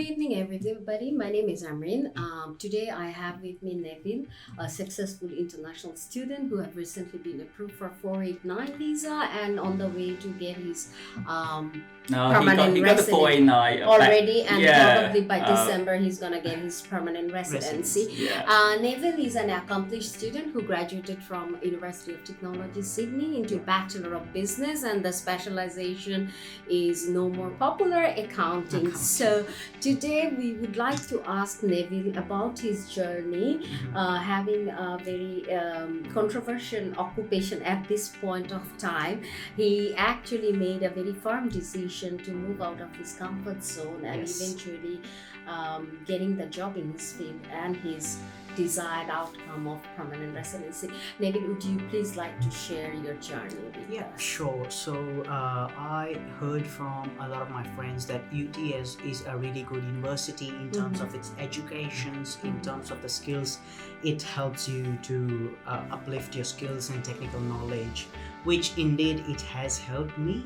evening, everybody. My name is Amrin. Today I have with me Nevil, a successful international student who have recently been approved for 489 visa and on the way to get his No, permanent he got the resident 489 already, and yeah, probably by December he's gonna get his permanent residency. Yeah. Nevil is an accomplished student who graduated from University of Technology Sydney into Bachelor of Business, and the specialization is no more popular accounting. So today we would like to ask Nevil about his journey, having a very controversial occupation at this point of time. He actually made a very firm decision to move out of his comfort zone and eventually getting the job in his field and his desired outcome of permanent residency. Nevil, would you please like to share your journey with us? Sure. So I heard from a lot of my friends that UTS is a really good university in terms of its educations, in terms of the skills. It helps you to uplift your skills and technical knowledge, which indeed it has helped me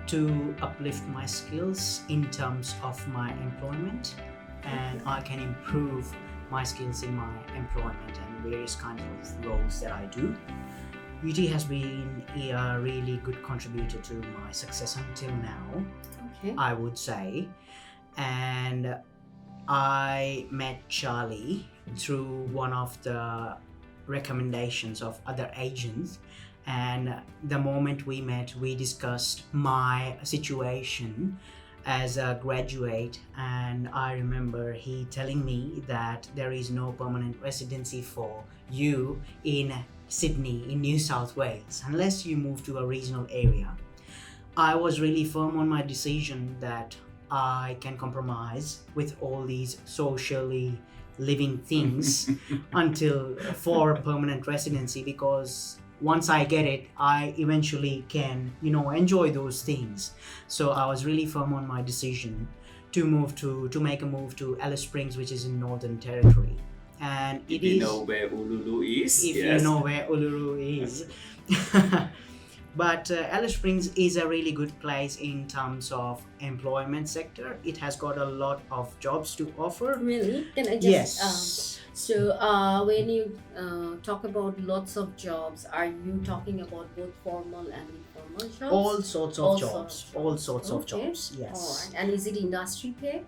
to uplift my skills in terms of my employment, and I can improve my skills in my employment and various kinds of roles that I do. UT has been a really good contributor to my success until now, I would say. And I met Charlie through one of the recommendations of other agents, and the moment we met, we discussed my situation as a graduate, and I remember he telling me that there is no permanent residency for you in Sydney, in New South Wales, unless you move to a regional area. I was really firm on my decision that I can compromise with all these socially living things until for permanent residency, because once I get it, I eventually can, enjoy those things. So I was really firm on my decision to make a move to Alice Springs, which is in Northern Territory. And if you know where Uluru is. If you know where Uluru is. But Alice Springs is a really good place in terms of employment sector. It has got a lot of jobs to offer. Really? Can I just... Yes. So when you talk about lots of jobs, are you talking about both formal and informal jobs? All sorts of jobs. All sorts of jobs. Yes. All right. And is it industry pay?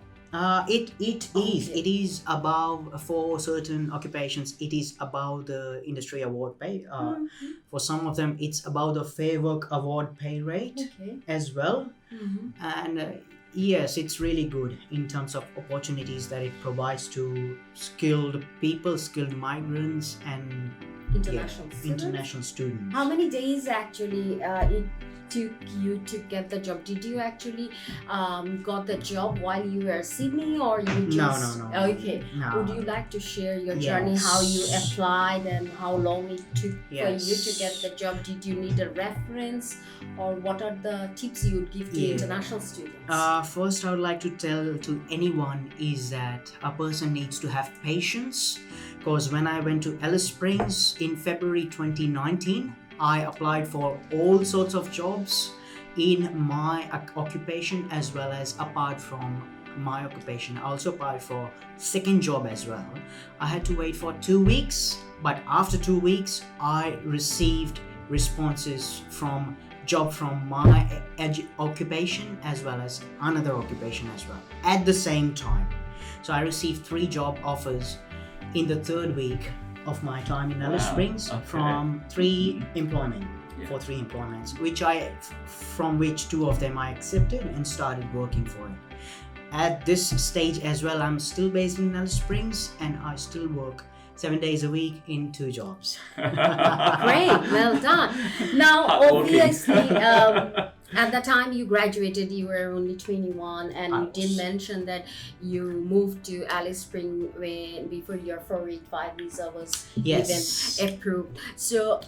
It is. It is above, for certain occupations, it is above the industry award pay. For some of them, it's above the Fair Work Award pay rate as well. And yes, it's really good in terms of opportunities that it provides to skilled people, skilled migrants, and international students. How many days actually it took you to get the job? Did you actually got the job while you were in Sydney, or you just... No. Okay. No. Would you like to share your journey, how you applied and how long it took for you to get the job? Did you need a reference, or what are the tips you would give to international students? First, I would like to tell to anyone is that a person needs to have patience, because when I went to Alice Springs in February 2019, I applied for all sorts of jobs in my occupation as well as apart from my occupation. I also applied for second job as well. I had to wait for 2 weeks, but after 2 weeks, I received responses from my occupation as well as another occupation as well at the same time. So I received 3 job offers in the 3rd week of my time in Alice Springs from 3 employments, for 3 employments, from which 2 of them I accepted and started working for it. At this stage as well, I'm still based in Alice Springs and I still work 7 days a week in 2 jobs. Great, well done. Now, obviously, at the time you graduated, you were only 21, and you did mention that you moved to Alice Springs before your 485 visa was even approved. So,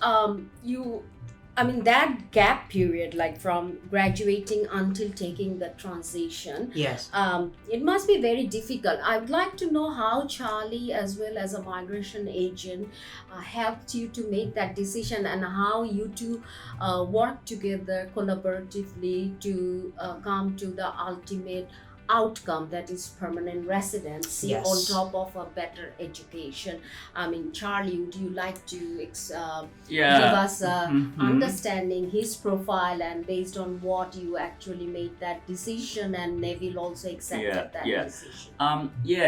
that gap period, like from graduating until taking the transition, it must be very difficult. I would like to know how Charlie, as well as a migration agent, helped you to make that decision, and how you two work together collaboratively to come to the ultimate outcome, that is permanent residency, Yes. on top of a better education. I mean, Charlie, would you like to give us a understanding his profile, and based on what you actually made that decision, and Nevil also accepted that decision?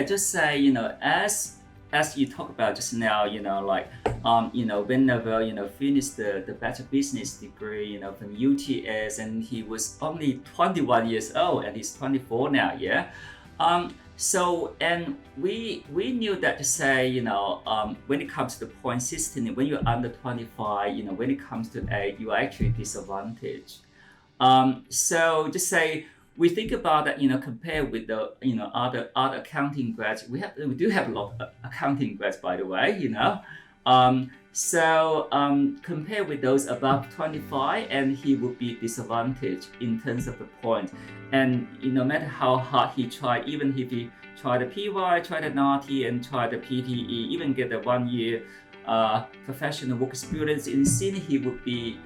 Just say, as you talked about just now, when Nevil, finished the Bachelor of Business degree, from UTS, and he was only 21 years old, and he's 24 now, So, and we knew that to say, when it comes to the point system, when you're under 25, when it comes to age, you are actually disadvantaged. So just say, we think about that, compared with the, other accounting grads. We do have a lot of accounting grads, by the way, compared with those above 25, and he would be disadvantaged in terms of the point. And no matter how hard he tried, even if he tried the PY, tried the NATI, and tried the PTE, even get the 1 year professional work experience in Sydney, he would be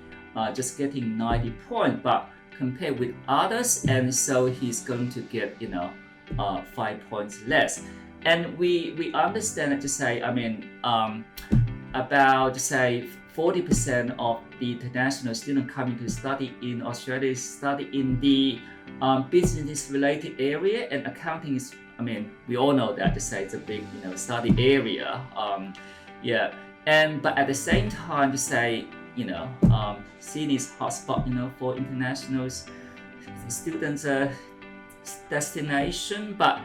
just getting 90 points. But compared with others, and so he's going to get 5 points less. And we understand that to say, about say 40% of the international students coming to study in Australia study in the business related area, and accounting is, we all know that to say it's a big study area. But at the same time to say, Sydney's hotspot, for international students' destination. But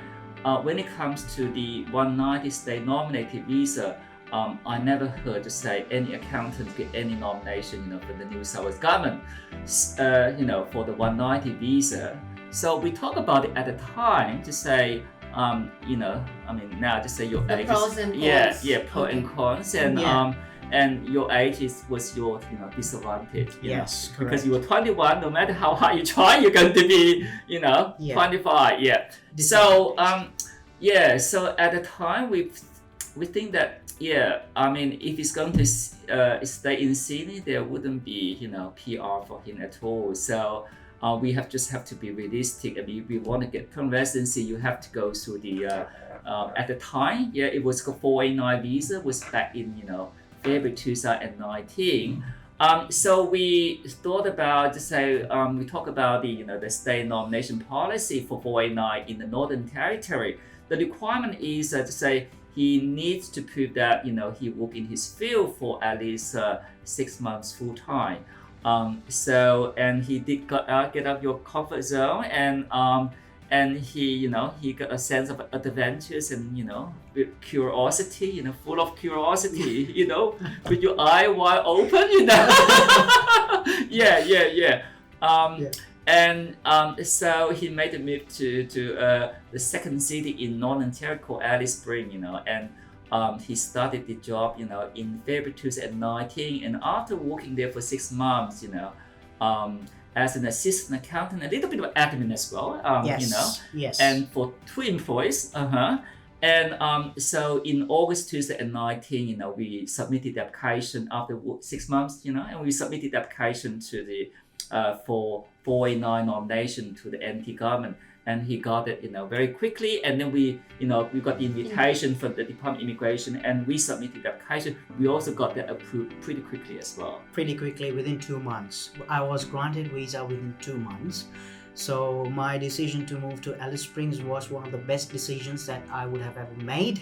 when it comes to the 190 state nominated visa, I never heard to say any accountant get any nomination, for the New South Wales government, for the 190 visa. So we talk about it at the time to say, now to say your the age pros is, and cons. pro and cons, and your age was your disadvantage. Yes, correct. Because you were 21, no matter how hard you try, you're going to be 25. So so at the time we think that if he's going to stay in Sydney, there wouldn't be PR for him at all. So we have to be realistic, and if we want to get permanent residency, you have to go through the at the time it was 489 visa, was back in February 2019. So we thought about to say, we talk about the state nomination policy for 489 in the Northern Territory. The requirement is to say he needs to prove that he worked in his field for at least 6 months full time. And he did get out of your comfort zone, and he got a sense of adventures and with curiosity, full of curiosity, with your eye wide open, And so he made the move to the second city in Northern Territory called Alice Springs, and he started the job, in February 2019, and after working there for 6 months, as an assistant accountant, a little bit of admin as well, Yes. and for 2 employees, And so in August 2019, we submitted the application after 6 months, and we submitted the application to the for 489 nomination to the NT government, and he got it, very quickly. And then we got the invitation from the Department of Immigration, and we submitted the application. We also got that approved pretty quickly as well. Pretty quickly, within 2 months. I was granted visa within 2 months. So my decision to move to Alice Springs was one of the best decisions that I would have ever made.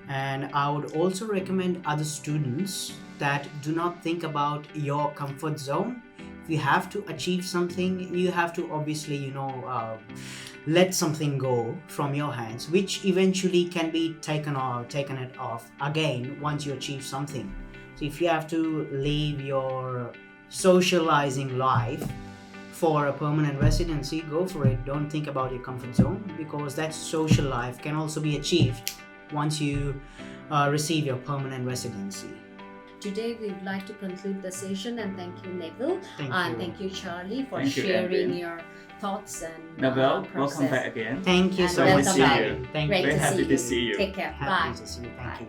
And I would also recommend other students that do not think about your comfort zone. If you have to achieve something, you have to obviously, let something go from your hands, which eventually can be taken it off again once you achieve something. So if you have to leave your socializing life for a permanent residency, go for it. Don't think about your comfort zone, because that social life can also be achieved once you receive your permanent residency. Today we would like to conclude the session, and thank you, Nevil. Thank And you. thank you, Charlie, for Thank you, sharing Evan. your thoughts and Nevil, process. welcome back again. Thank you And so welcome much. to see Sally. you. Thank Great you. Very to happy see to see you. Take care. Happy Bye. to see you. Thank you.